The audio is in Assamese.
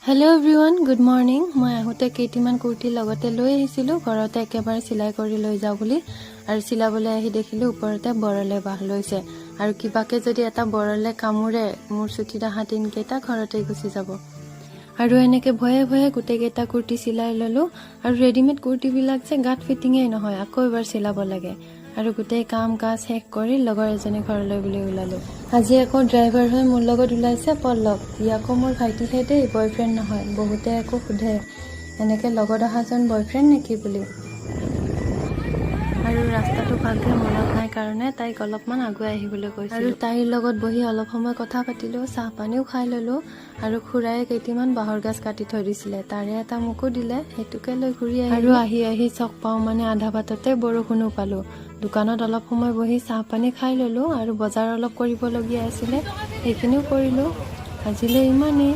Hello everyone, good morning. মই আহোতে কেইটিমান কুৰ্তি লগতে লৈ আহিছিলো ঘৰতে একেবাৰে সিলাই কৰি লৈ যাও বুলি আৰু সিলাবলৈ আহি দেখিলো ওপৰতে বৰলে বাহ লৈছে আৰু কিবাকে যদি এটা বৰলে কামুৰে মোৰ চুটিটা হাতিন কেটা ঘৰতে গুছি যাব আৰু এনেকে ভয়ে ভয়ে গুটে কেটা কুৰ্তি সিলাই ললো আৰু ৰেডিমেড কুৰ্তি বিলাক যে গাত ফিটিংই নহয় আকৌ এবাৰ সিলাব লাগে আৰু গুটে কাম কাজ শেষ কৰি লগৰ এজনে ঘৰলৈ বুলি ওলালো আজি আকৌ ড্ৰাইভাৰ হৈ মোৰ লগত ওলাইছে পল্লৱ ইয়াকো মোৰ ভাইটি হেতে বয়ফ্ৰেণ্ড নহয় বহুতে আকৌ খুধে এনেকে লগত আহাজন বয়ফ্ৰেণ্ড নেকি বুলি আৰু ৰাস্তাটো ভালকে মনত নাই কাৰণে তাই অলপমান আগুৱাই আহিবলৈ কৈছিল আৰু তাইৰ লগত বহি অলপ সময় কথা পাতিলো চাহ পানীও খাই ললো আৰু খুৰাই কেইটিমান বাহৰ গাছ কাটি থৈ দিছিলে তাৰে এটা মুকু দিলে হেতুকে লৈ ঘূৰি আহিলো আৰু আহি চক পাও মানে আধা বাটতে বৰষুণো পালো দোকানত অলপ সময় বহি চাহ পানী খাই ললো আৰু বজাৰ অলপ কৰিব লগিয়া আছিল সেইখিনিও কৰিলো আজিলৈ ইমানেই